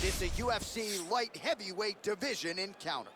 It's a UFC light heavyweight division encounter.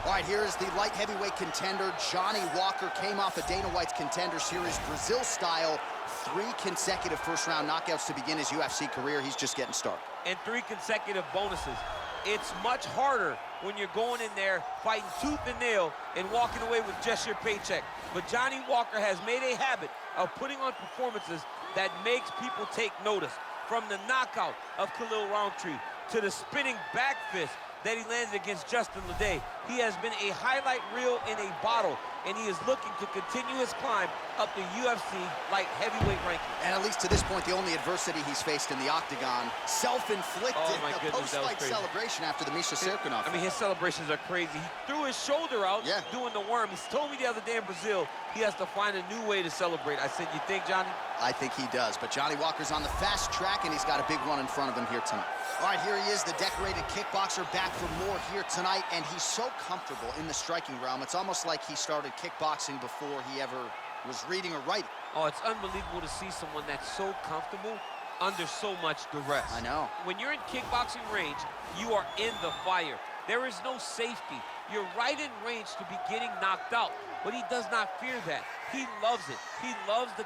All right, here is the light heavyweight contender. Johnny Walker came off of Dana White's Contender Series, Brazil style. 3 consecutive first-round knockouts to begin his UFC career. He's just getting started. And 3 consecutive bonuses. It's much harder when you're going in there fighting tooth and nail and walking away with just your paycheck. But Johnny Walker has made a habit of putting on performances that makes people take notice. From the knockout of Khalil Roundtree to the spinning back fist that he landed against Justin Leday. He has been a highlight reel in a bottle, and he is looking to continue his climb up the UFC light heavyweight ranking. And at least to this point, the only adversity he's faced in the octagon, self-inflicted. Oh my goodness, post-fight celebration after the Misha Serkinov. I mean, his celebrations are crazy. He threw his shoulder out doing the worm. He told me the other day in Brazil he has to find a new way to celebrate. I said, you think, Johnny? I think he does, but Johnny Walker's on the fast track, and he's got a big one in front of him here tonight. All right, here he is, the decorated kickboxer, back for more here tonight, and he's so comfortable in the striking realm. It's almost like he started kickboxing before he ever was reading or writing. Oh, it's unbelievable to see someone that's so comfortable under so much duress. I know. When you're in kickboxing range, you are in the fire. There is no safety. You're right in range to be getting knocked out, but he does not fear that. He loves it. He loves the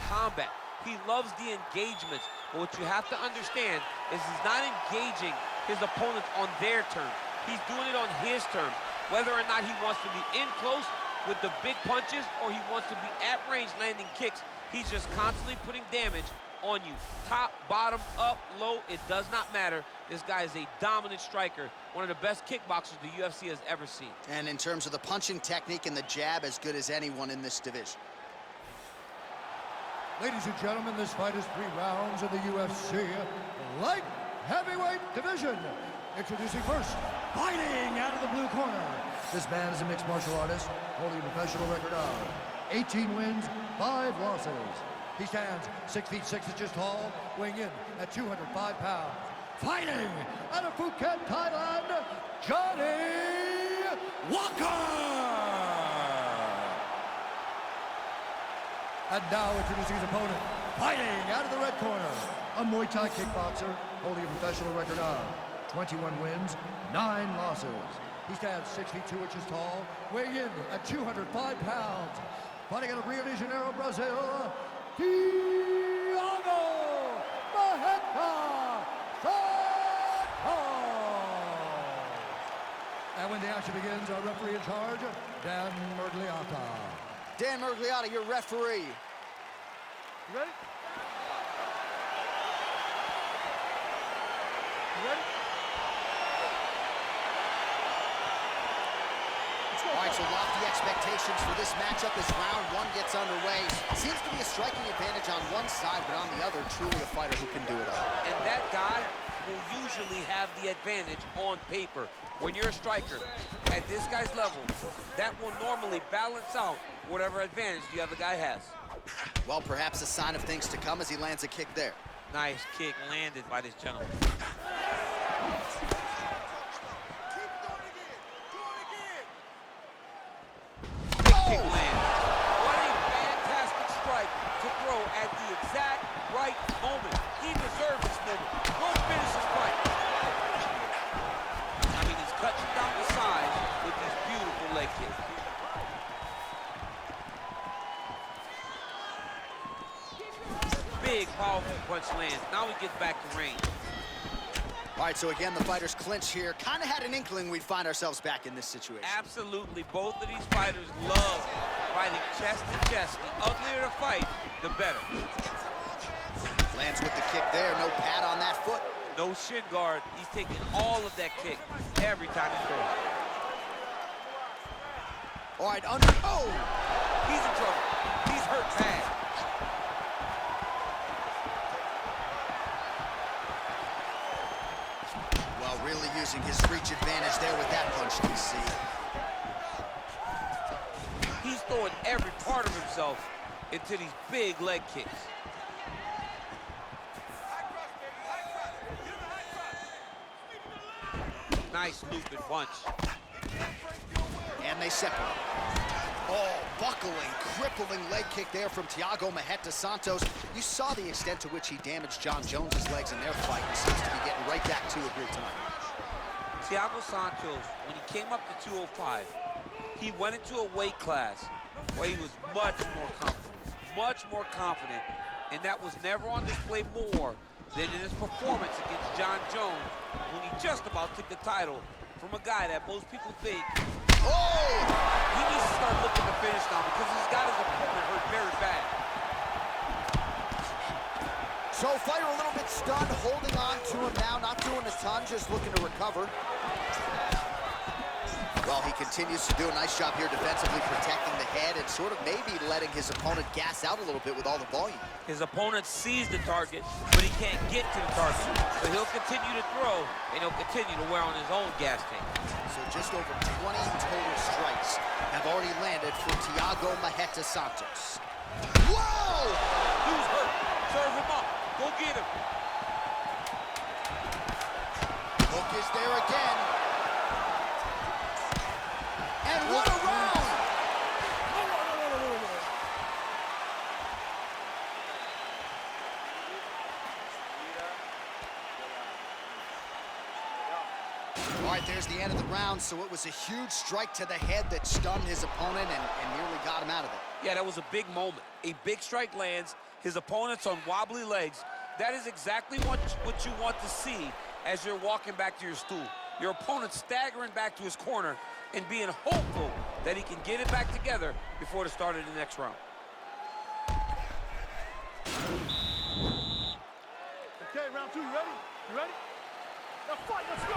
combat. He loves the engagements. But what you have to understand is he's not engaging his opponents on their terms. He's doing it on his terms. Whether or not he wants to be in close with the big punches or he wants to be at range landing kicks, he's just constantly putting damage on you. Top, bottom, up, low, it does not matter. This guy is a dominant striker, one of the best kickboxers the UFC has ever seen. And in terms of the punching technique and the jab, as good as anyone in this division. Ladies and gentlemen, this fight is 3 rounds in the UFC light heavyweight division. Introducing first, fighting out of the blue corner. This man is a mixed martial artist, holding a professional record of 18 wins, 5 losses. He stands 6 feet 6 inches tall, weighing in at 205 pounds. Fighting out of Phuket, Thailand, Johnny Walker! And now introducing his opponent, fighting out of the red corner, a Muay Thai kickboxer, holding a professional record of 21 wins, 9 losses. He stands 6 feet 2 inches tall, weighing in at 205 pounds. Fighting out of Rio de Janeiro, Brazil, Diaz. And when the action begins, our referee in charge, Dan Murgliata. Dan Murgliata, your referee. You ready? You ready? All right, so lofty expectations for this matchup as round 1 gets underway. Seems to be a striking advantage on one side, but on the other, truly a fighter who can do it all. And that guy will usually have the advantage on paper. When you're a striker at this guy's level, that will normally balance out whatever advantage the other guy has. Well, perhaps a sign of things to come as he lands a kick there. Nice kick landed by this gentleman. Kick land. What a fantastic strike to throw at the exact right moment. He deserves this moment. Go finish this fight. I mean, he's cutting down the sides with these beautiful leg kicks. Big, powerful punch lands. Now he gets back to range. All right, so again, the fighters clinch here. Kind of had an inkling we'd find ourselves back in this situation. Absolutely. Both of these fighters love fighting chest to chest. The uglier the fight, the better. Lands with the kick there. No pad on that foot. No shin guard. He's taking all of that kick every time he throws. All right, under. Oh! He's in trouble. He's hurt bad. Well, really using his reach advantage there with that punch, DC. He's throwing every part of himself into these big leg kicks. Nice looping punch. And they separate. Oh, buckling, crippling leg kick there from Thiago Marreta Santos. You saw the extent to which he damaged John Jones's legs in their fight. He seems to be getting right back to it here tonight. Thiago Santos, when he came up to 205, he went into a weight class where he was much more confident, and that was never on display more than in his performance against John Jones when he just about took the title from a guy that most people think, oh, he needs to start looking to finish now because he's got his opponent hurt very bad. So fighter a little bit stunned, holding on to him now, not doing a ton, just looking to recover. Well, he continues to do a nice job here defensively, protecting the head and sort of maybe letting his opponent gas out a little bit with all the volume. His opponent sees the target, but he can't get to the target. So he'll continue to throw, and he'll continue to wear on his own gas tank. So just over 20 total strikes have already landed for Thiago Marreta Santos. Whoa! Dude's hurt. Serve him up. Go get him. Hook is there again. And what a round! All right, there's the end of the round, so it was a huge strike to the head that stunned his opponent and nearly got him out of it. Yeah, that was a big moment. A big strike lands, his opponent's on wobbly legs. That is exactly what you want to see as you're walking back to your stool. Your opponent staggering back to his corner and being hopeful that he can get it back together before the start of the next round. Okay, round two, you ready? You ready? Now fight, let's go!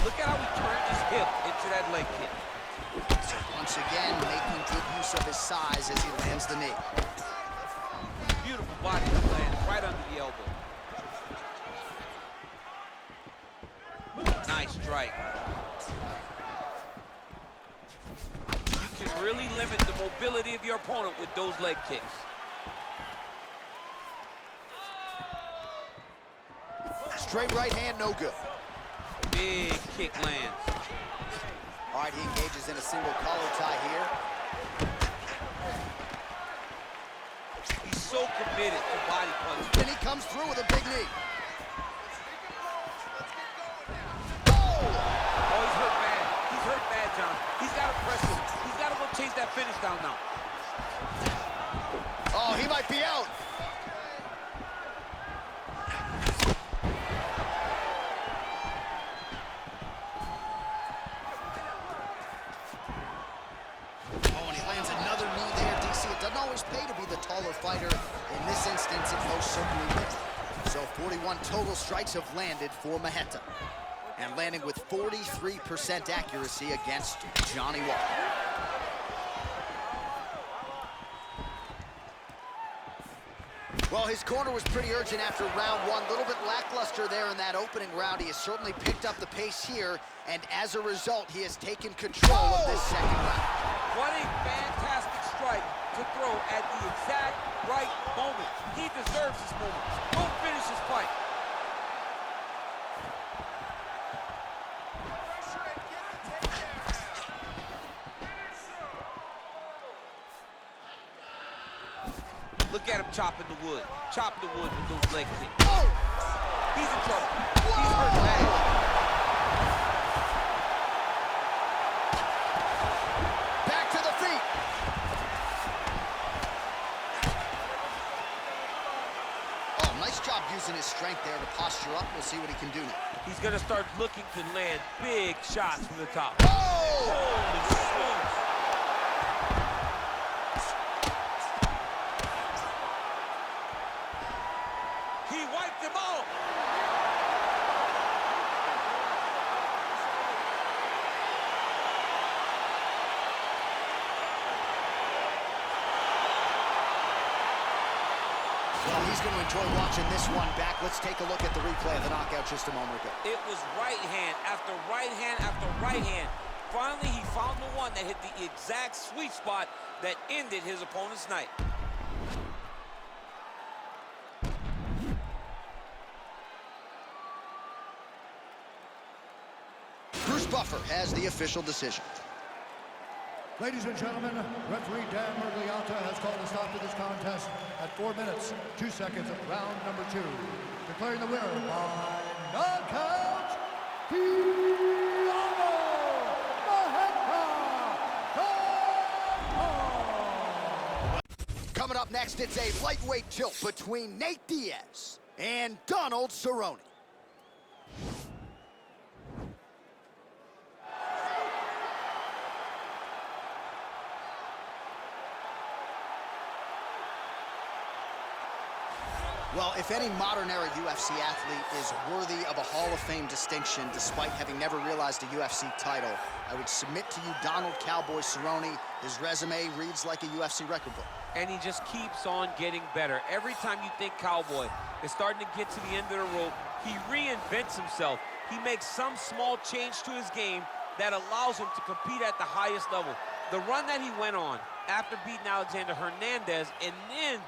Look at how he turned his hip into that leg kick. So once again, making good use of his size as he lands the knee. Beautiful body land right under the elbow. Nice strike. You can really limit the mobility of your opponent with those leg kicks. Straight right hand, no good. Big kick lands. All right, he engages in a single collar tie here. He's so committed to body punches. And he comes through with a big knee. Oh, he's hurt bad. He's hurt bad, John. He's got to press him. He's got to go chase that finish down now. Oh, he might be out. Oh, and he lands another knee there, DC. It doesn't always pay to be the taller fighter. In this instance, it most certainly will. So 41 total strikes have landed for Marreta. And landing with 43% accuracy against Johnny Walker. Well, his corner was pretty urgent after round one. A little bit lackluster there in that opening round. He has certainly picked up the pace here, and as a result, he has taken control of this second round. What a fantastic strike to throw at the exact right moment. He deserves this moment. Go finish his fight. Look at him chopping the wood. Chopping the wood with those leg kicks. Oh! He's in trouble. He's hurt bad. Back to the feet. Oh, nice job using his strength there to posture up. We'll see what he can do now. He's going to start looking to land big shots from the top. Oh! Holy smokes. He wiped him off. Well, he's going to enjoy watching this one back. Let's take a look at the replay of the knockout just a moment ago. It was right hand after right hand after right hand. Finally, he found the one that hit the exact sweet spot that ended his opponent's night. Buffer has the official decision. Ladies and gentlemen, referee Dan Mergliata has called a stop to this contest at 4 minutes, 2 seconds of round number 2. Declaring the winner by knockout, Coming up next, it's a lightweight tilt between Nate Diaz and Donald Cerrone. Well, if any modern-era UFC athlete is worthy of a Hall of Fame distinction, despite having never realized a UFC title, I would submit to you Donald Cowboy Cerrone. His resume reads like a UFC record book. And he just keeps on getting better. Every time you think Cowboy is starting to get to the end of the rope, he reinvents himself. He makes some small change to his game that allows him to compete at the highest level. The run that he went on after beating Alexander Hernandez and then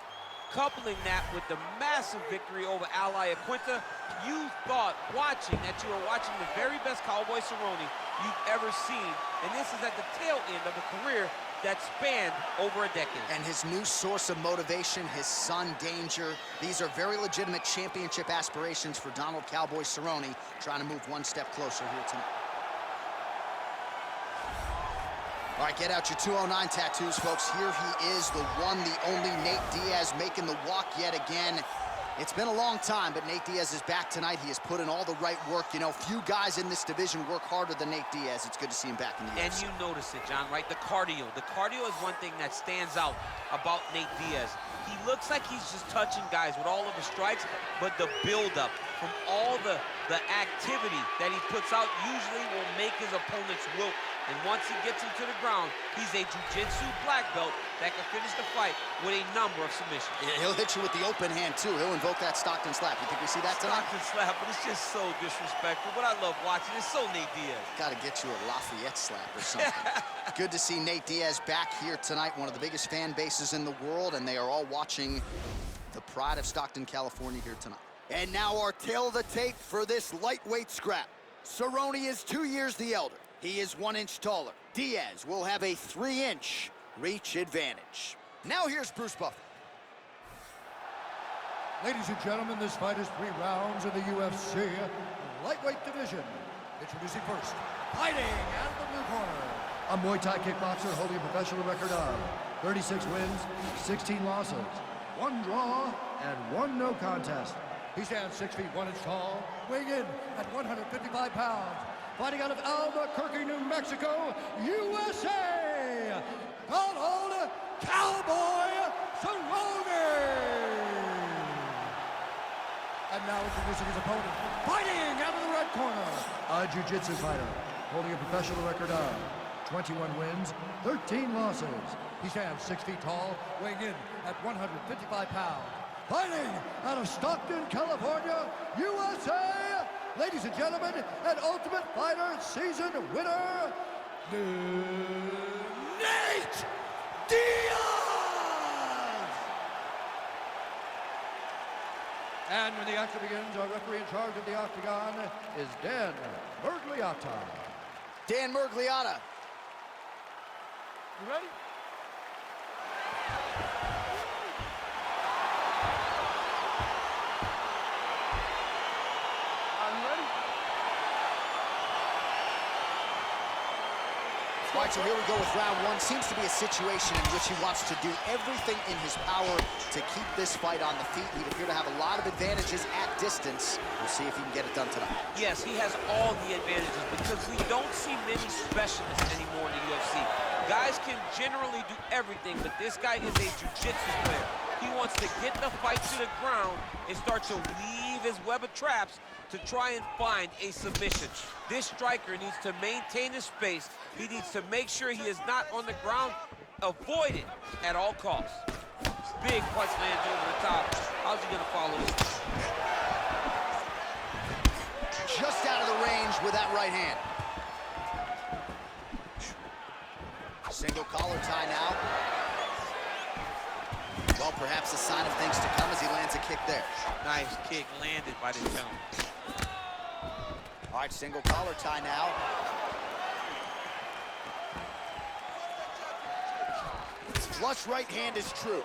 coupling that with the massive victory over Al Iaquinta, you thought watching that you were watching the very best Cowboy Cerrone you've ever seen. And this is at the tail end of a career that spanned over a decade. And his new source of motivation, his son, Danger. These are very legitimate championship aspirations for Donald Cowboy Cerrone, trying to move one step closer here tonight. All right, get out your 209 tattoos, folks. Here he is, the one, the only Nate Diaz, making the walk yet again. It's been a long time, but Nate Diaz is back tonight. He has put in all the right work. You know, few guys in this division work harder than Nate Diaz. It's good to see him back in the UFC. And you notice it, John, right? The cardio. The cardio is one thing that stands out about Nate Diaz. He looks like he's just touching guys with all of his strikes, but the buildup from all the activity that he puts out usually will make his opponents wilt. And once he gets him to the ground, he's a jiu-jitsu black belt that can finish the fight with a number of submissions. Yeah, he'll hit you with the open hand, too. He'll invoke that Stockton slap. You think we see that tonight? Stockton slap, but it's just so disrespectful. But I love watching. It's so Nate Diaz. Got to get you a Lafayette slap or something. Good to see Nate Diaz back here tonight, one of the biggest fan bases in the world, and they are all watching the pride of Stockton, California here tonight. And now our tail of the tape for this lightweight scrap. Cerrone is 2 years the elder. He is 1 inch taller. Diaz will have a 3-inch reach advantage. Now here's Bruce Buffer. Ladies and gentlemen, this fight is 3 rounds in the UFC lightweight division. Introducing first, fighting out of the blue corner, a Muay Thai kickboxer holding a professional record of 36 wins, 16 losses, 1 draw, and 1 no contest. He stands 6 feet 1 inch tall, weighing in at 155 pounds. Fighting out of Albuquerque, New Mexico, USA, Donald Cowboy Cerrone. And now introducing his opponent, fighting out of the red corner, a jiu-jitsu fighter, holding a professional record of 21 wins, 13 losses. He stands 6 feet tall, weighing in at 155 pounds. Fighting out of Stockton, California, USA, ladies and gentlemen, an Ultimate Fighter season winner, Nate Diaz! And when the action begins, our referee in charge of the octagon is Dan Mergliata. Dan Mergliata. You ready? All right, so here we go with round 1. Seems to be a situation in which he wants to do everything in his power to keep this fight on the feet. He'd appear to have a lot of advantages at distance. We'll see if he can get it done tonight. Yes, he has all the advantages because we don't see many specialists anymore in the UFC. Guys can generally do everything, but this guy is a jiu-jitsu player. He wants to get the fight to the ground and start to weave his web of traps to try and find a submission. This striker needs to maintain his space. He needs to make sure he is not on the ground. Avoid it at all costs. Big punch lands over the top. How's he gonna follow this? Just out of the range with that right hand. Single collar tie now. Well, perhaps a sign of things to come as he lands a kick there. Nice kick landed by this gentleman. All right, single collar tie now. Flush right hand is true.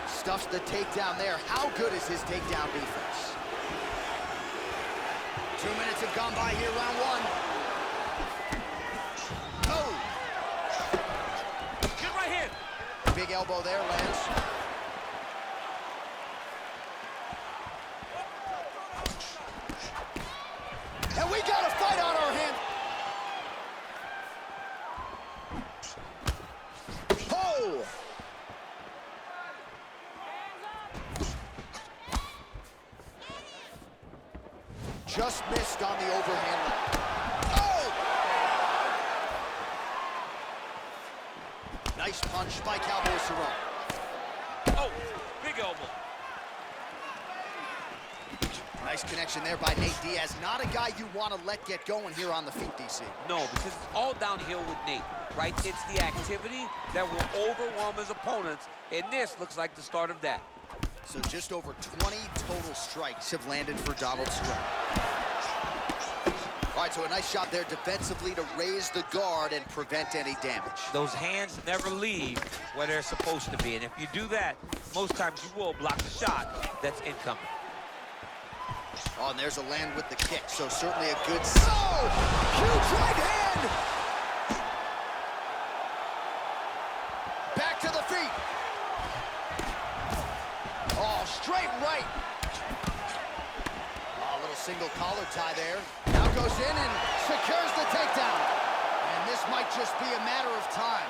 Stuffs the takedown there. How good is his takedown defense? 2 minutes have gone by here, round one. Oh! Good right hand. Big elbow there, lands. And we got a fight on our hands. Oh! Just missed on the overhand left. Oh! Nice punch by Cowboy Cerrone. Oh, big elbow. Nice connection there by Nate Diaz. Not a guy you want to let get going here on the feet, DC. No, because it's all downhill with Nate, right? It's the activity that will overwhelm his opponents, and this looks like the start of that. So just over 20 total strikes have landed for Donald Cerrone. All right, so a nice shot there defensively to raise the guard and prevent any damage. Those hands never leave where they're supposed to be, and if you do that, most times you will block the shot that's incoming. Oh, and there's a land with the kick, so certainly a good... Oh! Huge right hand! Back to the feet. Oh, straight right. Oh, a little single collar tie there. Now goes in and secures the takedown. And this might just be a matter of time.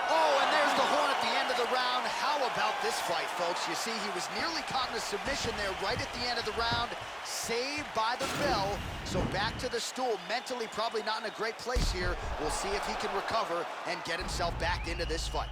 Oh, and there's the horn at the end of the round. How about this fight, folks? You see, he was nearly caught in a submission there right at the end of the round. Saved by the bell. So back to the stool. Mentally probably not in a great place here. We'll see if he can recover and get himself back into this fight.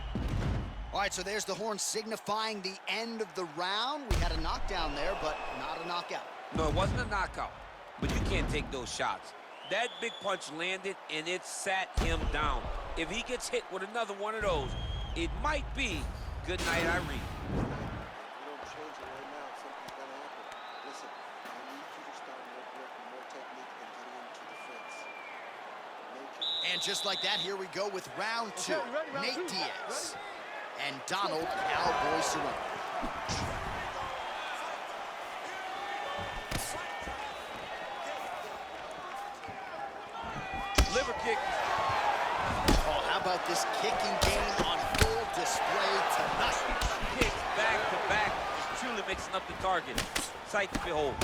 All right, so there's the horn signifying the end of the round. We had a knockdown there, but not a knockout. No, it wasn't a knockout, but you can't take those shots. That big punch landed, and it sat him down. If he gets hit with another one of those, it might be good night, Irene. You don't change it right now, something's gonna happen. Listen, I need you to start working more technique and getting into the fence. And just like that, here we go with round two. Okay, ready, round Nate two. Diaz and Donald Cowboy Cerrone. Liver kick. Oh, how about this kicking game on full display tonight? Kicks back to back, truly mixing up the target. Sight to behold.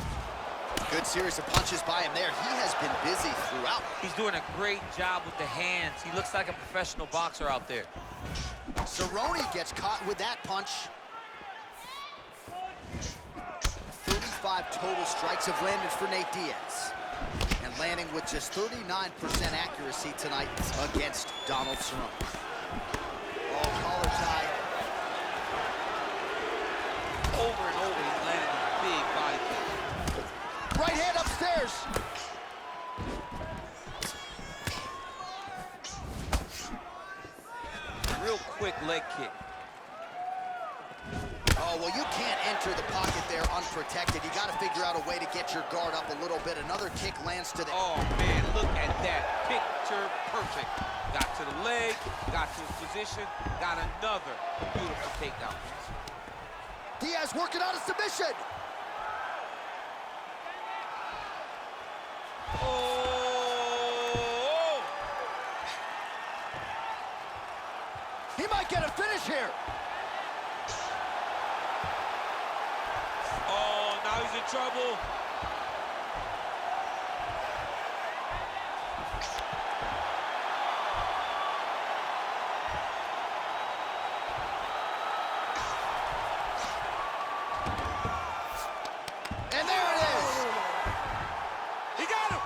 Good series of punches by him there. He has been busy throughout. He's doing a great job with the hands. He looks like a professional boxer out there. Cerrone gets caught with that punch. 35 total strikes have landed for Nate Diaz. And landing with just 39% accuracy tonight against Donald Cerrone. Oh, collar tie. Over and over, he's landing a big body kick. Right hand upstairs. Real quick leg kick. Oh, well, you can't enter the pocket there unprotected. You got to figure out a way to get your guard up a little bit. Another kick lands to the... Oh, man, look at that. Picture perfect. Got to the leg, got to his position, got another beautiful takedown. Diaz working on a submission. Oh! He might get a finish here. Oh, now he's in trouble. And there it is. He got him.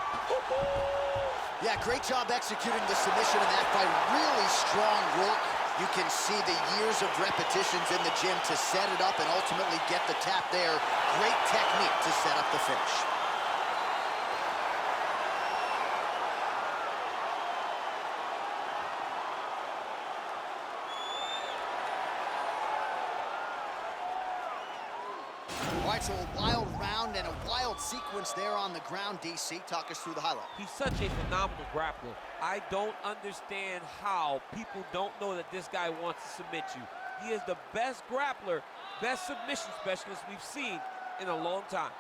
Yeah, great job executing the submission in that fight. Really strong work. You can see the years of repetitions in the gym to set it up and ultimately get the tap there. Great technique to set up the finish. All right, so a wild round and a wild sequence there on the ground, DC. Talk us through the highlight. He's such a phenomenal grappler. I don't understand how people don't know that this guy wants to submit you. He is the best grappler, best submission specialist we've seen in a long time.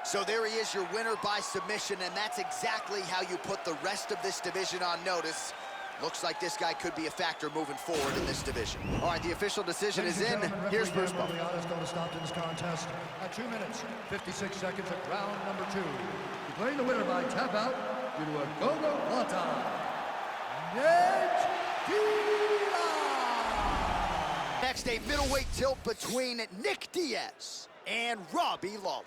So there he is, your winner by submission, and that's exactly how you put the rest of this division on notice. Looks like this guy could be a factor moving forward in this division. All right, the official decision is in. Here's Bruce Buffer. Going to stop in this contest at 2 minutes, 56 seconds at round number 2. Declaring the winner by tap out due to a go-go plata. Next, a middleweight tilt between Nick Diaz and Robbie Lawler.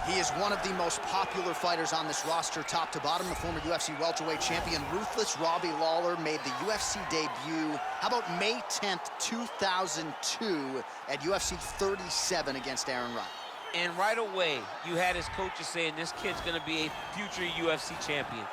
He is one of the most popular fighters on this roster, top to bottom. The former UFC welterweight champion, Ruthless Robbie Lawler, made the UFC debut, how about May 10th, 2002 at UFC 37 against Aaron Ryan. And right away, you had his coaches saying this kid's going to be a future UFC champion.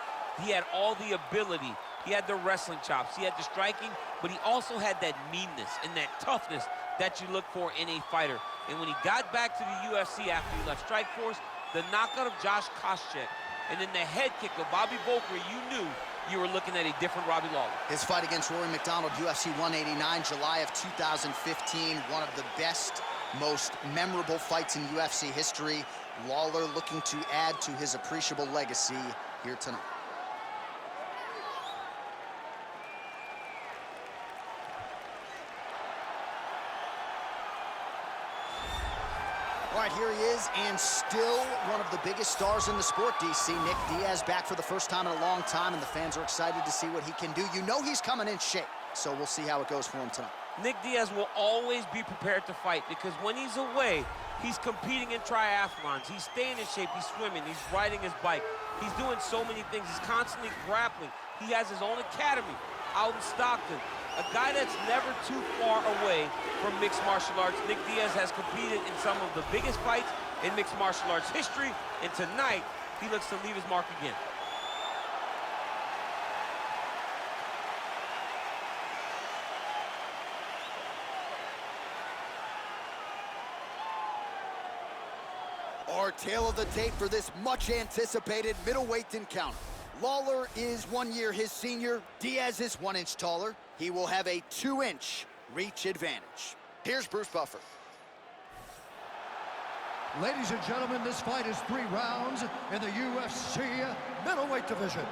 He had all the ability. He had the wrestling chops. He had the striking, but he also had that meanness and that toughness that you look for in a fighter. And when he got back to the UFC after he left Strikeforce, the knockout of Josh Koscheck, and then the head kick of Bobby Volker, you knew you were looking at a different Robbie Lawler. His fight against Rory McDonald, UFC 189, July of 2015, one of the best, most memorable fights in UFC history. Lawler looking to add to his appreciable legacy here tonight. All right, here he is, and still one of the biggest stars in the sport, DC. Nick Diaz back for the first time in a long time, and the fans are excited to see what he can do. You know he's coming in shape, so we'll see how it goes for him tonight. Nick Diaz will always be prepared to fight because when he's away, he's competing in triathlons. He's staying in shape, he's swimming, he's riding his bike. He's doing so many things. He's constantly grappling. He has his own academy out in Stockton. A guy that's never too far away from mixed martial arts. Nick Diaz has competed in some of the biggest fights in mixed martial arts history, and tonight, he looks to leave his mark again. Our tale of the tape for this much-anticipated middleweight encounter. Lawler is 1 year his senior. Diaz is 1 inch taller. He will have a 2-inch reach advantage. Here's Bruce Buffer. Ladies and gentlemen, this fight is 3 rounds in the UFC middleweight division.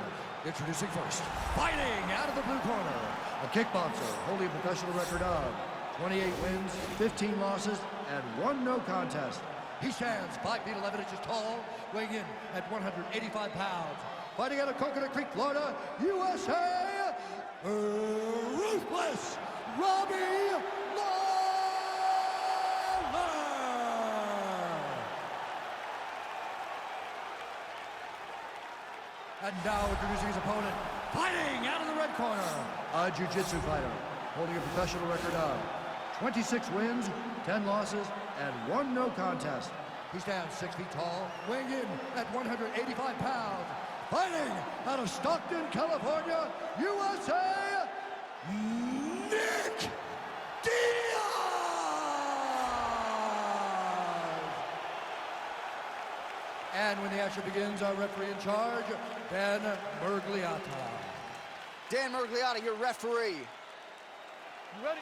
Introducing first, fighting out of the blue corner, a kickboxer holding a professional record of 28 wins, 15 losses, and 1 no contest. He stands 5 feet 11 inches tall, weighing in at 185 pounds. Fighting out of Coconut Creek, Florida, USA, Ruthless Robbie Lawler. And now introducing his opponent, fighting out of the red corner, a jiu-jitsu fighter, holding a professional record of 26 wins, 10 losses, and 1 no contest. He stands 6 feet tall, weighing in at 185 pounds. Fighting out of Stockton, California, USA, Nick Diaz! And when the action begins, our referee in charge, Dan Murgliata. Dan Murgliata, your referee. You ready?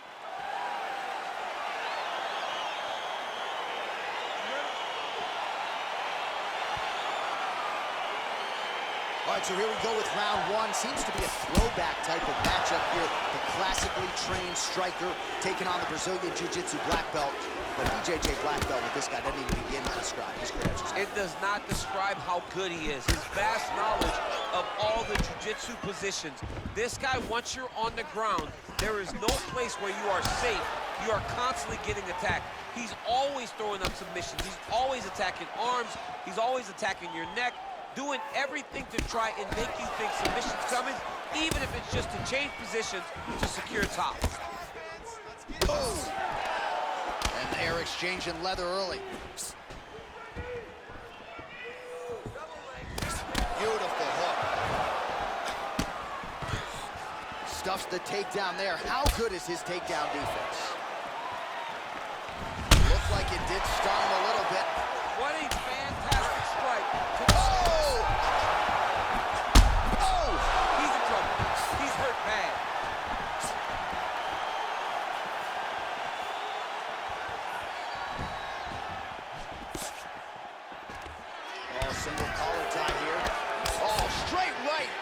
All right, so here we go with round 1. Seems to be a throwback type of matchup here. The classically trained striker taking on the Brazilian Jiu-Jitsu black belt. But BJJ black belt with this guy doesn't even begin to describe his credentials. It does not describe how good he is. His vast knowledge of all the jiu-jitsu positions. This guy, once you're on the ground, there is no place where you are safe. You are constantly getting attacked. He's always throwing up submissions. He's always attacking arms. He's always attacking your neck, doing everything to try and make you think submission's coming, even if it's just to change positions to secure top. Oh! And they're exchanging leather early. Beautiful hook. Stuffs the takedown there. How good is his takedown defense? Looked like it did stun him a little bit. What a fantastic strike. Oh! Oh! He's in trouble. He's hurt bad. Oh, single collar tie here. Oh, straight right.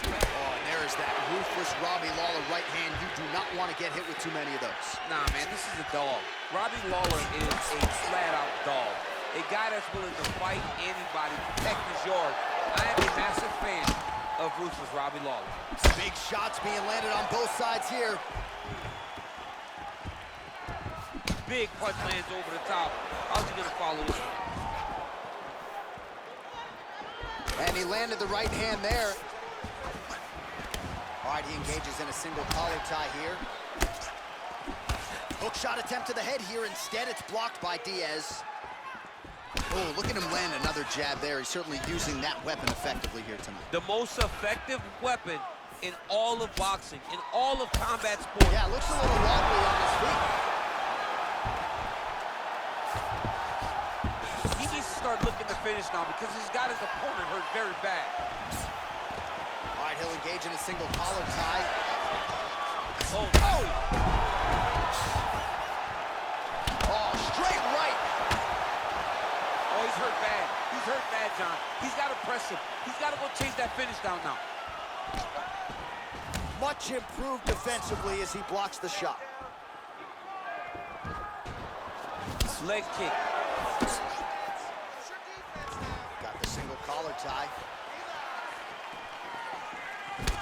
Oh, and there is that ruthless Robbie Lawler right hand. You do not want to get hit with too many of those. Nah, man, this is a dog. Robbie Lawler is a flat-out dog. A guy that's willing to fight anybody, protect his yard. I am a massive fan of ruthless Robbie Lawler. Big shots being landed on both sides here. Big punch lands over the top. How's he gonna follow this one? And he landed the right hand there. All right, he engages in a single collar tie here. Hook shot attempt to the head here. Instead, it's blocked by Diaz. Oh, look at him land another jab there. He's certainly using that weapon effectively here tonight. The most effective weapon in all of boxing, in all of combat sports. Yeah, looks a little wobbly on his feet. He needs to start looking to finish now because he's got his opponent hurt very bad. All right, he'll engage in a single collar tie. Oh! Oh, straight right. Oh, he's hurt bad. He's hurt bad, John. He's got to press him. He's got to go chase that finish down now. Much improved defensively as he blocks the shot. Leg kick. Got the single collar tie.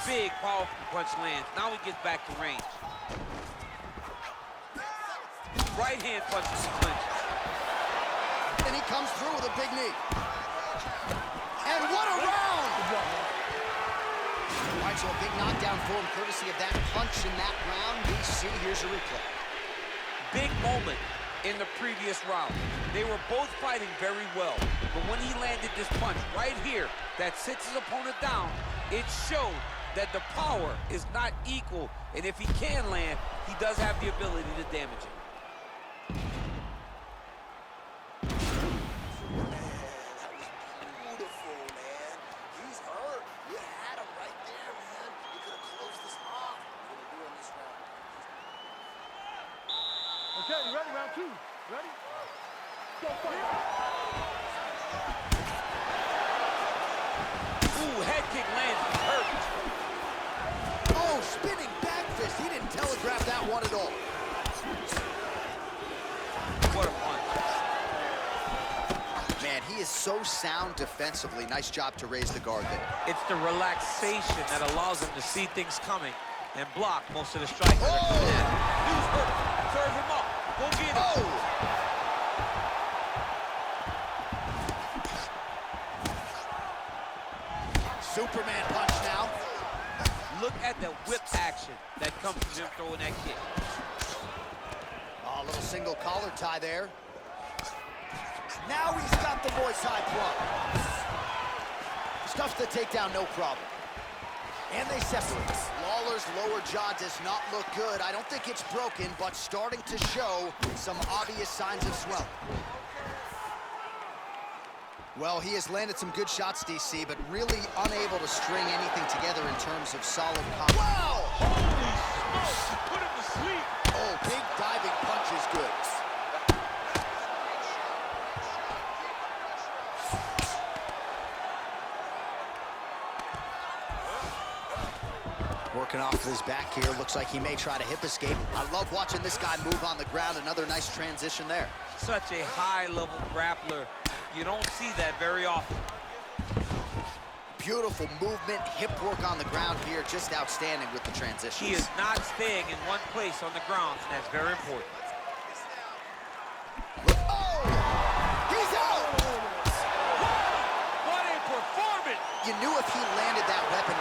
Big, powerful punch lands. Now he gets back to range. Right hand punches he clinches. And he comes through with a big knee. And what a round! All right, so a big knockdown for him, courtesy of that punch in that round. We see, here's a replay. Big moment in the previous round. They were both fighting very well, but when he landed this punch right here that sits his opponent down, it showed that the power is not equal, and if he can land, he does have the ability to damage it. Beautiful, man. He's hurt. You had him right there, man. You could have closed this off. What are you doing this round? Okay, you ready? Round two. Ready? Go fight. Ooh, head kick lands, he's hurt. Oh, spinning back fist. He didn't telegraph that one at all. What a punch. Man, he is so sound defensively. Nice job to raise the guard there. It's the relaxation that allows him to see things coming and block most of the strikes that are coming in. He's hurt. Serve him up. Go get him. Oh! Superman punch now. Look at the whip action that comes from him throwing that kick. Oh, a little single collar tie there. Now he's got the voice high plumb. Stuffs the takedown, no problem. And they separate. Lawler's lower jaw does not look good. I don't think it's broken, but starting to show some obvious signs of swelling. Well, he has landed some good shots, DC, but really unable to string anything together in terms of solid combat. Wow! Holy smokes! Put him to sleep! Oh, big diving punch is good. Working off of his back here. Looks like he may try to hip escape. I love watching this guy move on the ground. Another nice transition there. Such a high-level grappler. You don't see that very often. Beautiful movement, hip work on the ground here. Just outstanding with the transitions. He is not staying in one place on the ground, and that's very important. Oh! He's out! What a performance! You knew if he landed that weapon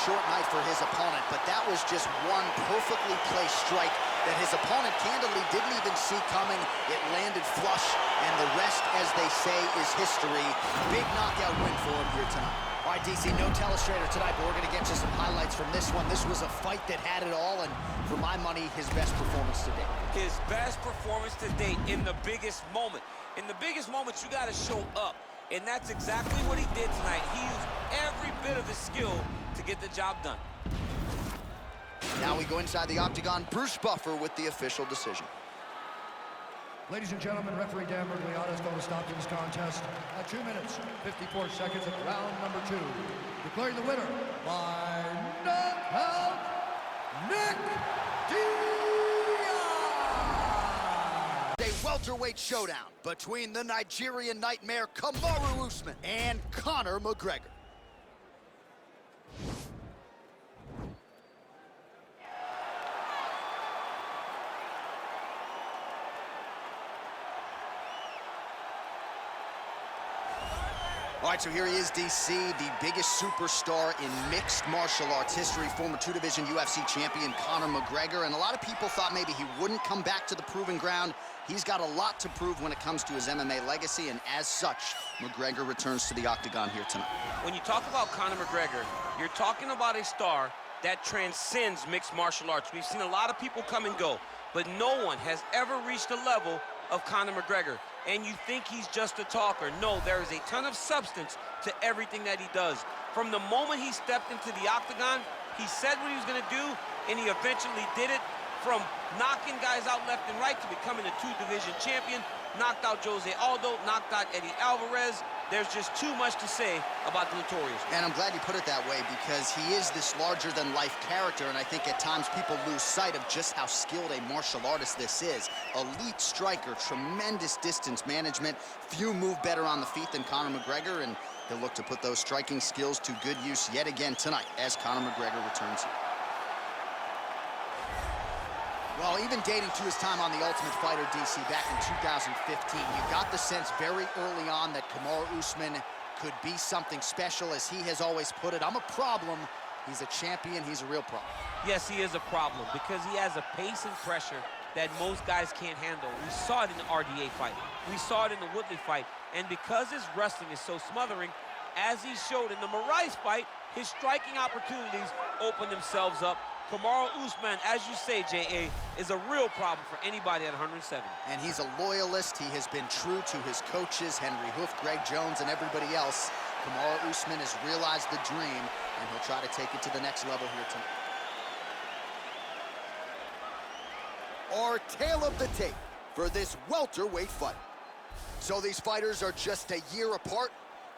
short night for his opponent, but that was just one perfectly placed strike that his opponent candidly didn't even see coming. It landed flush, and the rest, as they say, is history. Big knockout win for him here tonight. All right, DC, no telestrator tonight, but we're going to get you some highlights from this one. This was a fight that had it all, and for my money, his best performance to date. His best performance to date in the biggest moment. In the biggest moments, you got to show up, and that's exactly what he did tonight. He used every bit of his skill to get the job done. Now we go inside the octagon. Bruce Buffer with the official decision. Ladies and gentlemen, referee Dan Mcgregor is going to stop this contest at 2 minutes, 54 seconds of round number 2. Declaring the winner by knockout, Nick Diaz! A welterweight showdown between the Nigerian nightmare Kamaru Usman and Conor McGregor. All right, so here he is, DC, the biggest superstar in mixed martial arts history, former 2-division UFC champion Conor McGregor, and a lot of people thought maybe he wouldn't come back to the proving ground. He's got a lot to prove when it comes to his MMA legacy, and as such, McGregor returns to the octagon here tonight. When you talk about Conor McGregor, you're talking about a star that transcends mixed martial arts. We've seen a lot of people come and go, but no one has ever reached the level of Conor McGregor. And you think he's just a talker. No, there is a ton of substance to everything that he does. From the moment he stepped into the octagon, he said what he was going to do, and he eventually did it. From knocking guys out left and right to becoming a 2-division champion, knocked out Jose Aldo, knocked out Eddie Alvarez. There's just too much to say about the Notorious. And I'm glad you put it that way, because he is this larger-than-life character, and I think at times people lose sight of just how skilled a martial artist this is. Elite striker, tremendous distance management. Few move better on the feet than Conor McGregor, and he'll look to put those striking skills to good use yet again tonight as Conor McGregor returns here. Well, even dating to his time on The Ultimate Fighter, DC, back in 2015, you got the sense very early on that Kamaru Usman could be something special. As he has always put it, I'm a problem. He's a champion. He's a real problem. Yes, he is a problem because he has a pace and pressure that most guys can't handle. We saw it in the RDA fight. We saw it in the Woodley fight. And because his wrestling is so smothering, as he showed in the Moraes fight, his striking opportunities opened themselves up. Kamaru Usman, as you say, J.A., is a real problem for anybody at 107. And he's a loyalist. He has been true to his coaches, Henry Hoof, Greg Jones, and everybody else. Kamaru Usman has realized the dream, and he'll try to take it to the next level here tonight. Our tale of the tape for this welterweight fight. So these fighters are just a year apart,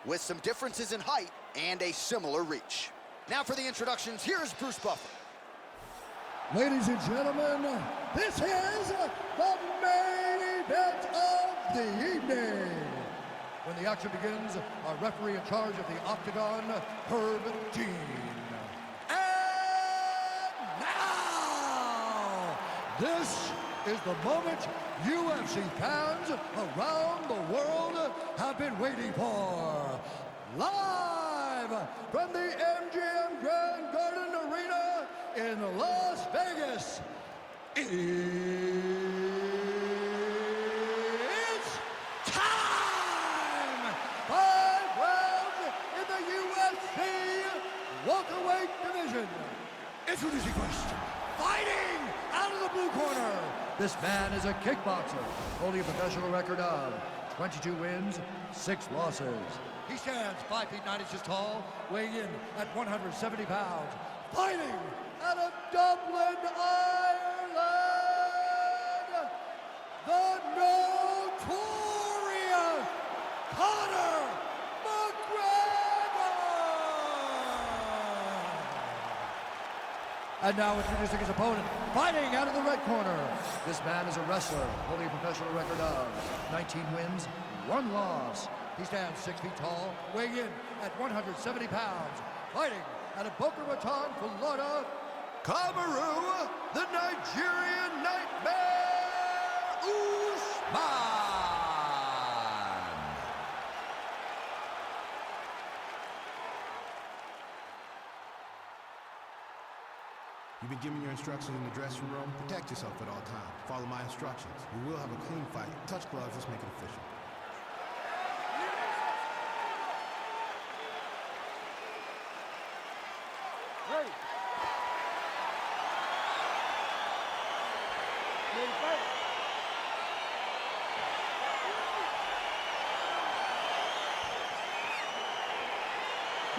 with some differences in height and a similar reach. Now for the introductions, here's Bruce Buffer. Ladies and gentlemen, this is the main event of the evening. When the action begins, our referee in charge of the octagon, Herb Dean. And now, this is the moment UFC fans around the world have been waiting for. Live from the MGM Grand Garden Arena in Las Vegas, it's time! 5 rounds in the UFC welterweight division. Introducing first, fighting out of the blue corner. This man is a kickboxer, holding a professional record of 22 wins, 6 losses. He stands 5 feet 9 inches tall, weighing in at 170 pounds. Fighting out of Dublin, Ireland, the notorious Conor McGregor! And now introducing his opponent, fighting out of the red corner. This man is a wrestler, holding a professional record of 19 wins, 1 loss. He stands 6 feet tall, weighing in at 170 pounds. Fighting out of Boca Raton, Florida, Kamaru, the Nigerian Nightmare, Usman. You've been given your instructions in the dressing room. Protect yourself at all times. Follow my instructions. We will have a clean fight. Touch gloves, let's make it official. Ready. Ready to fight.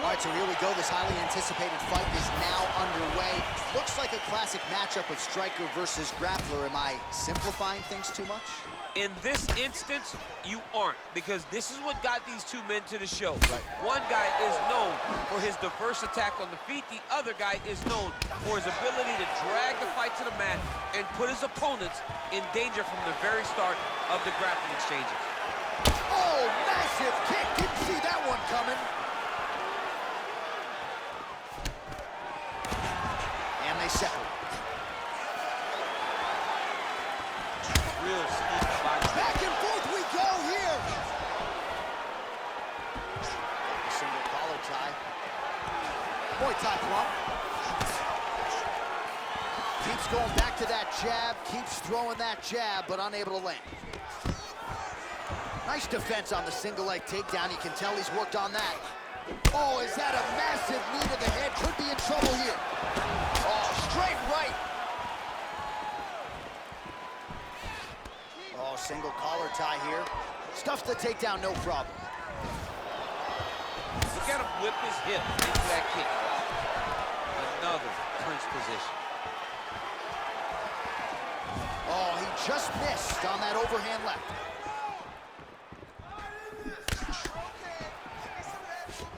All right, so here we go. This highly anticipated fight is now underway. Looks like a classic matchup of striker versus grappler. Am I simplifying things too much? In this instance, you aren't, because this is what got these two men to the show. Right. One guy is known for his diverse attack on the feet. The other guy is known for his ability to drag the fight to the mat and put his opponents in danger from the very start of the grappling exchanges. Oh, massive kick. Didn't see that one coming. And they separate. Real sneaky body. Back and forth we go here. Single collar tie. Muay Thai club. Keeps going back to that jab. Keeps throwing that jab, but unable to land. Nice defense on the single leg takedown. You can tell he's worked on that. Oh, is that a massive knee to the head? Could be in trouble here. Oh, straight right. Oh, single collar tie here. Stuffs the takedown, no problem. Look at him whip his hip into that kick. Another clinch position. Oh, he just missed on that overhand left.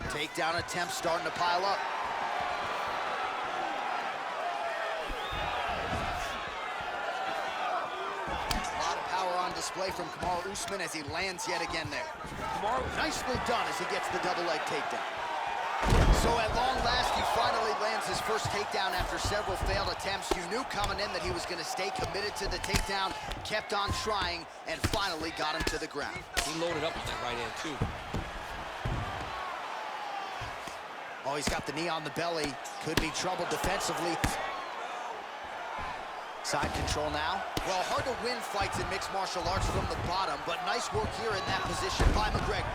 Takedown attempt starting to pile up. A lot of power on display from Kamaru Usman as he lands yet again there. Kamaru, Nicely done as he gets the double leg takedown. So at long last, he finally lands his first takedown after several failed attempts. You knew coming in that he was going to stay committed to the takedown, kept on trying, and finally got him to the ground. he loaded up on that right hand, too. Oh, he's got the knee on the belly. Could be trouble defensively. Side control now. Well, hard to win fights in mixed martial arts from the bottom, but nice work here in that position by McGregor.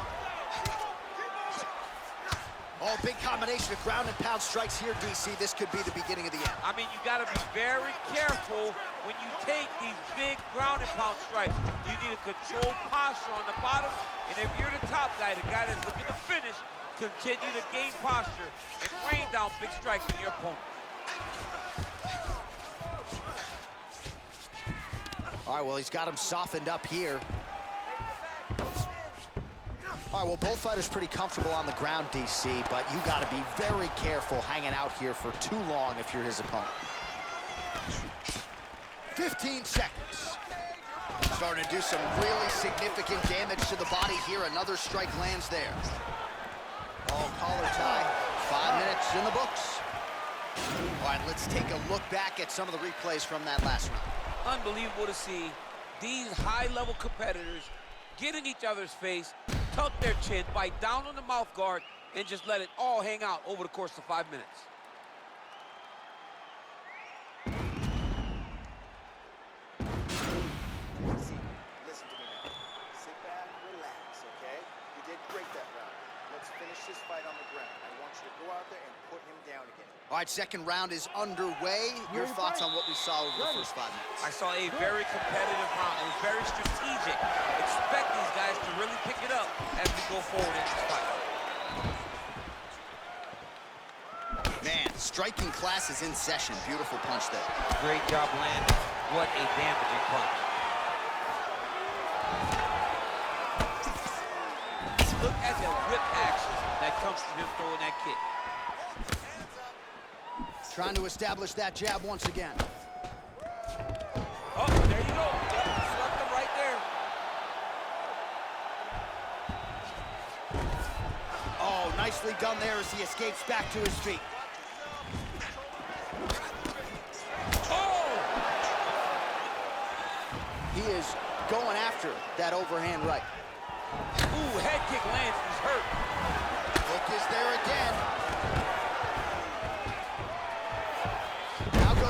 Oh, big combination of ground and pound strikes here, DC. This could be the beginning of the end. I mean, you got to be very careful when you take these big ground and pound strikes. You need a controlled posture on the bottom, and if you're the top guy, the guy that's looking to finish, continue to gain posture and rain down big strikes on your opponent. All right, well, he's got him softened up here. All right, well, both fighters pretty comfortable on the ground, DC, but you got to be very careful hanging out here for too long if you're his opponent. 15 seconds. Starting to do some really significant damage to the body here. Another strike lands there. Oh, collar tie. 5 minutes in the books. All right, let's take a look back at some of the replays from that last round. Unbelievable to see these high-level competitors get in each other's face, tuck their chin, bite down on the mouth guard, and just let it all hang out over the course of 5 minutes. Listen to me now. Sit back, relax, okay? You did great that round. Let's finish this fight on the ground. I want you to go out there and put him down again. All right, second round is underway. Your thoughts on what we saw over the first 5 minutes? I saw a very competitive round. It was very strategic. Expect these guys to really pick it up as we go forward in this fight. Man, striking class is in session. Beautiful punch there. Great job landing. What a damaging punch. Look at the whip action that comes from him throwing that kick. Trying to establish that jab once again. Oh, there you go. Slept him right there. Oh, nicely done there as he escapes back to his feet. Oh! He is going after that overhand right. Ooh, head kick lands. He's hurt. Hook is there again. Now goes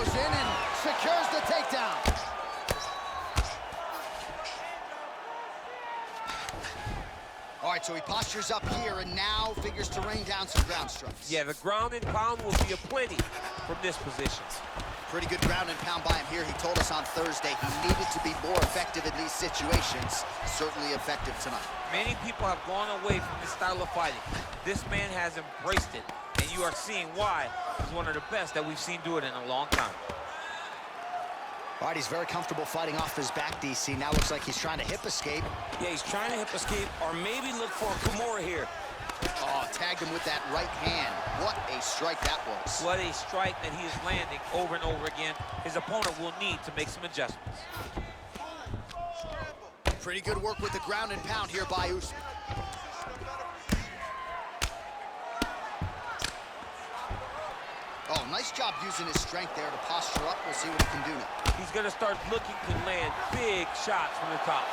All right, so he postures up here and now figures to rain down some ground strikes. Yeah, the ground and pound will be aplenty from this position. Pretty good ground and pound by him here. He told us on Thursday he needed to be more effective in these situations. Certainly effective tonight. Many people have gone away from this style of fighting. This man has embraced it, and you are seeing why he's one of the best that we've seen do it in a long time. All right, he's very comfortable fighting off his back, DC. Now looks like he's trying to hip escape. Yeah, he's trying to hip escape or maybe look for a Kamaru here. Oh, tagged him with that right hand. What a strike that was. What a strike that he is landing over and over again. His opponent will need to make some adjustments. Pretty good work with the ground and pound here by Usman. Oh, nice job using his strength there to posture up. We'll see what he can do now. He's going to start looking to land big shots from the top.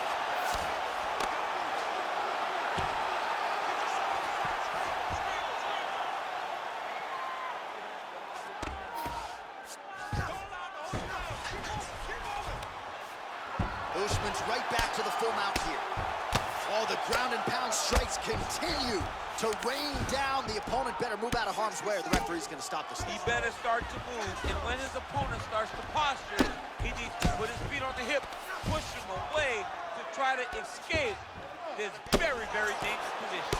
Usman's right back to the full mount here. Oh, the ground and pound strikes continue to rain down. The opponent better move out of harm's way or the referee's going to stop this. He better start to move, and when his opponent starts to posture, he needs to put his feet on the hip, push him away to try to escape this very, very dangerous position.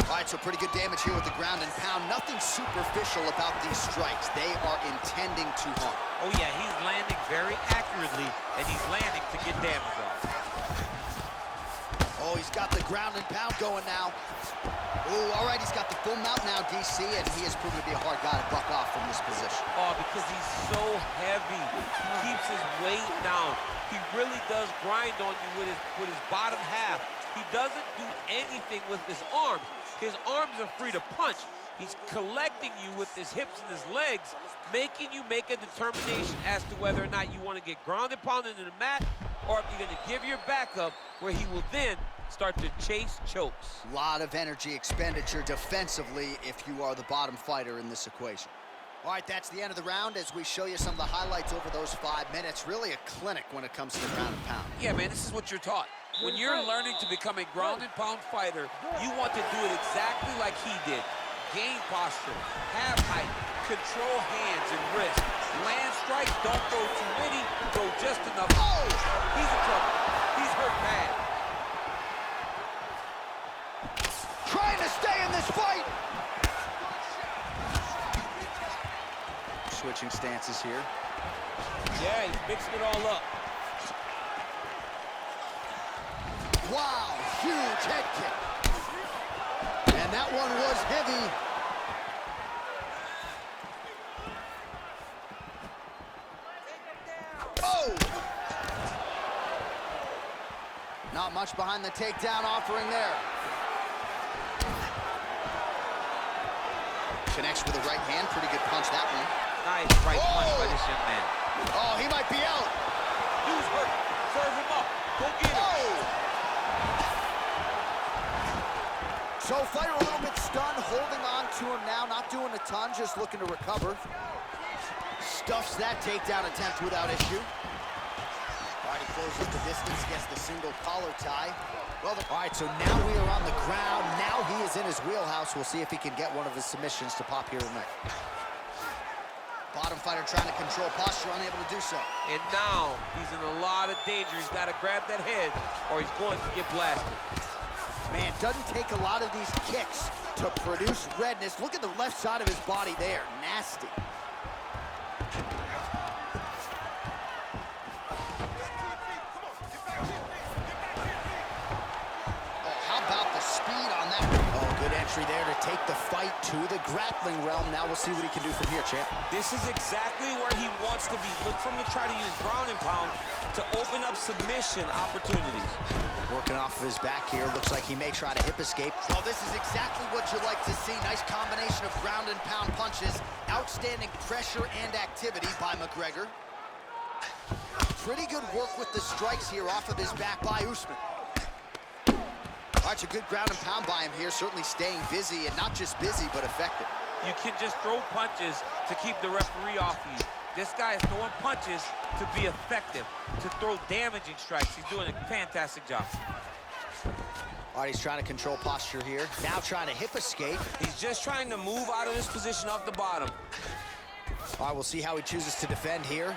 All right, so pretty good damage here with the ground and pound. Nothing superficial about these strikes. They are intending to harm. Oh, yeah, he's landing very accurately, and he's landing to get damage off. Oh, he's got the ground and pound going now. Oh, all right, he's got the full mount now, DC, and he has proven to be a hard guy to buck off from this position. Oh, because he's so heavy. He keeps his weight down. He really does grind on you with his bottom half. He doesn't do anything with his arms. His arms are free to punch. He's collecting you with his hips and his legs, making you make a determination as to whether or not you want to get grounded, pounded into the mat, or if you're going to give your back up, where he will then start to chase chokes. A lot of energy expenditure defensively if you are the bottom fighter in this equation. All right, that's the end of the round as we show you some of the highlights over those 5 minutes. Really a clinic when it comes to the ground and pound. Yeah, man, this is what you're taught. When you're learning to become a ground and pound fighter, you want to do it exactly like he did. Gain posture, have height, control hands and wrists. Land strikes, don't throw too many, throw just enough. Oh, he's in trouble. He's hurt bad. Trying to stay in this fight. Switching stances here. Yeah, he's mixing it all up. Wow, huge head kick. And that one was heavy. Oh! Not much behind the takedown offering there. Connects with the right hand, pretty good punch that one. Nice right punch by this young man. Oh, he might be out. Dude's hurt. Serve him up. Go get him. So fighter a little bit stunned, holding on to him now, not doing a ton, just looking to recover. Stuffs that takedown attempt without issue. All right, he closes the distance, gets the single collar tie. Well, all right, so now we are on the ground. Now he is in his wheelhouse. We'll see if he can get one of his submissions to pop here tonight. Bottom fighter trying to control posture, unable to do so. And now he's in a lot of danger. He's got to grab that head or he's going to get blasted. Man, doesn't take a lot of these kicks to produce redness. Look at the left side of his body there. Nasty. Oh, how about the speed on that? Oh, good entry there to take the fight to the grappling realm. Now we'll see what he can do from here, champ. This is exactly where he wants to be. Look for him to try to use ground and pound to open up submission opportunities. Working off of his back here. Looks like he may try to hip escape. Well, this is exactly what you like to see. Nice combination of ground and pound punches. Outstanding pressure and activity by McGregor. Pretty good work with the strikes here off of his back by Usman. All right, so good ground and pound by him here. Certainly staying busy, and not just busy, but effective. You can just throw punches to keep the referee off you. This guy is throwing punches to be effective, to throw damaging strikes. He's doing a fantastic job. All right, he's trying to control posture here. Now trying to hip escape. He's just trying to move out of this position off the bottom. All right, we'll see how he chooses to defend here.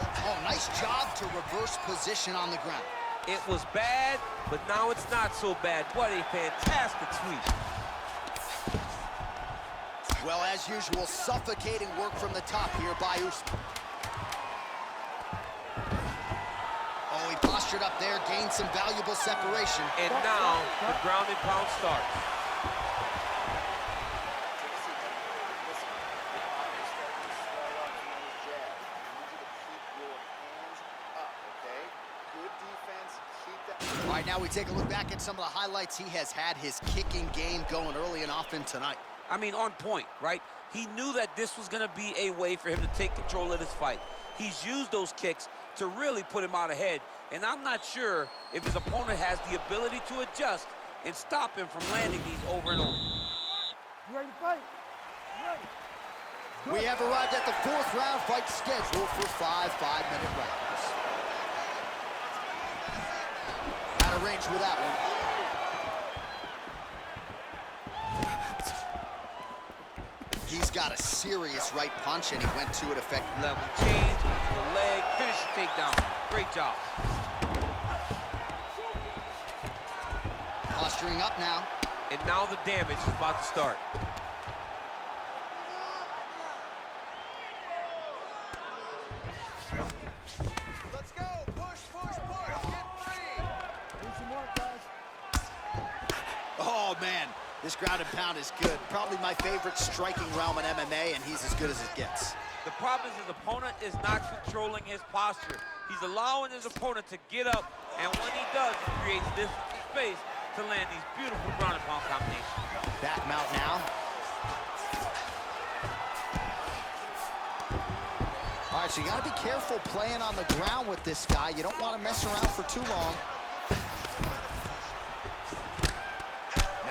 Oh, nice job to reverse position on the ground. It was bad, but now it's not so bad. What a fantastic sweep. Well, as usual, suffocating work from the top here by Usman. Oh, he postured up there, gained some valuable separation. And now the ground and pound starts. All right, now we take a look back at some of the highlights. He has had his kicking game going early and often tonight. I mean, on point, right? He knew that this was going to be a way for him to take control of this fight. He's used those kicks to really put him out ahead, and I'm not sure if his opponent has the ability to adjust and stop him from landing these over and over. You ready to fight? You ready? We have arrived at the fourth round fight scheduled for 5 5-minute rounds. Out of range with that one. He's got a serious right punch, and he went to it effectively. Level change, the leg, finish the takedown. Great job. Posturing up now. And now the damage is about to start. Let's go. Push, push, push. Get free. Do some more, guys. Oh, man. This ground and pound is good. Probably my favorite striking realm in MMA, and he's as good as it gets. The problem is his opponent is not controlling his posture. He's allowing his opponent to get up, and when he does, he creates distance and space to land these beautiful ground and pound combinations. Back mount now. All right, so you got to be careful playing on the ground with this guy. You don't want to mess around for too long.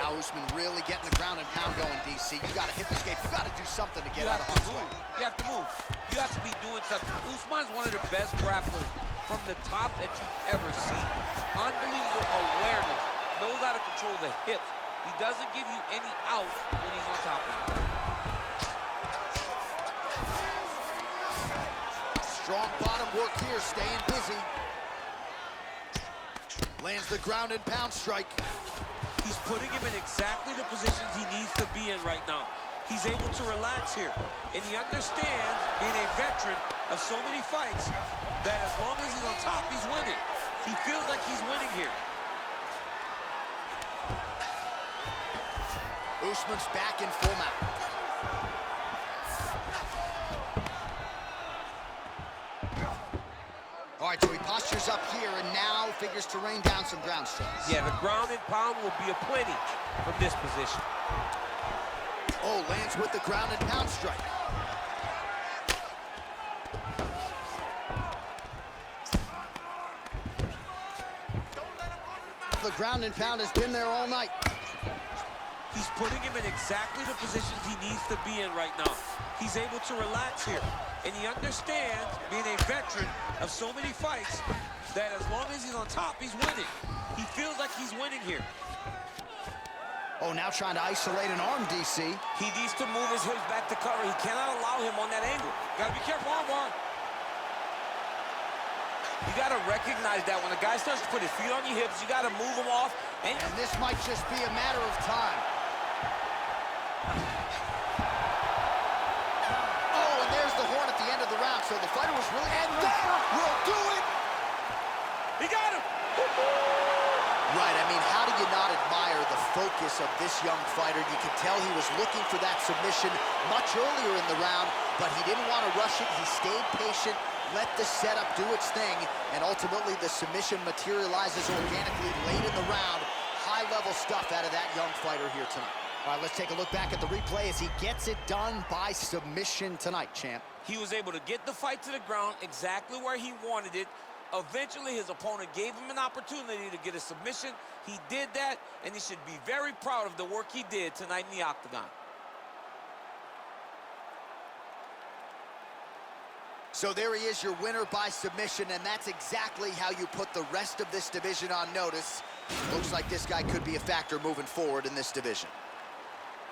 Now Usman really getting the ground and pound going, DC. You got to hip escape. You got to do something to get out of harm's way. You have to move. You have to be doing something. Usman's one of the best grapplers from the top that you've ever seen. Unbelievable awareness. Knows how to control the hips. He doesn't give you any out when he's on top of you. Strong bottom work here, staying busy. Lands the ground and pound strike. He's putting him in exactly the positions he needs to be in right now. He's able to relax here. And he understands, being a veteran of so many fights, that as long as he's on top, he's winning. He feels like he's winning here. Usman's back in full mount. All right, so he postures up here and now figures to rain down some ground strikes. Yeah, the ground and pound will be aplenty from this position. Oh, lands with the ground and pound strike. The ground and pound has been there all night. He's putting him in exactly the positions he needs to be in right now. He's able to relax here. And he understands, being a veteran of so many fights, that as long as he's on top, he's winning. He feels like he's winning here. Oh, now trying to isolate an arm, DC. He needs to move his hips back to cover. He cannot allow him on that angle. Gotta be careful, armbar. You gotta recognize that when a guy starts to put his feet on your hips, you gotta move him off. And this might just be a matter of time. Oh, and there's the horn at the end of the round, so the fighter was really... And that will do it! He got him! Right, I mean, how do you not admire the focus of this young fighter? You could tell he was looking for that submission much earlier in the round, but he didn't want to rush it. He stayed patient, let the setup do its thing, and ultimately the submission materializes organically late in the round. High-level stuff out of that young fighter here tonight. All right, let's take a look back at the replay as he gets it done by submission tonight, champ. He was able to get the fight to the ground exactly where he wanted it. Eventually, his opponent gave him an opportunity to get a submission. He did that, and he should be very proud of the work he did tonight in the octagon. So there he is, your winner by submission, and that's exactly how you put the rest of this division on notice. Looks like this guy could be a factor moving forward in this division.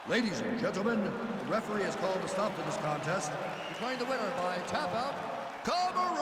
Ladies and gentlemen, the referee has called a stop to this contest, declaring the winner by tap out, Kamaru.